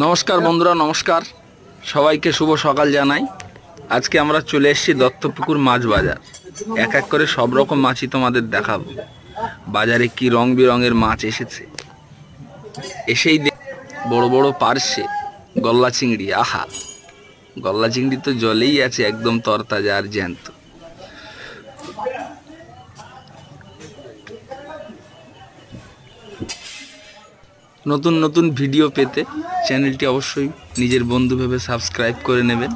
নমস্কার বন্ধুরা, নমস্কার। সবাইকে শুভ সকাল জানাই। আজকে আমরা চলে এসেছি দত্তপুকুর মাছ বাজার। এক এক করে সব রকম মাছই তোমাদের দেখাবো। বাজারে কি রং বেরঙের মাছ এসেছে, এসেই বড় বড় পার্শে গলদা চিংড়ি। আহা, গলদা চিংড়ি তো জলেই আছে, একদম তরতাজা আর জ্যান্ত। নতুন নতুন ভিডিও পেতে চ্যানেলটি অবশ্যই নিজের বন্ধু ভেবে সাবস্ক্রাইব করে নেবেন।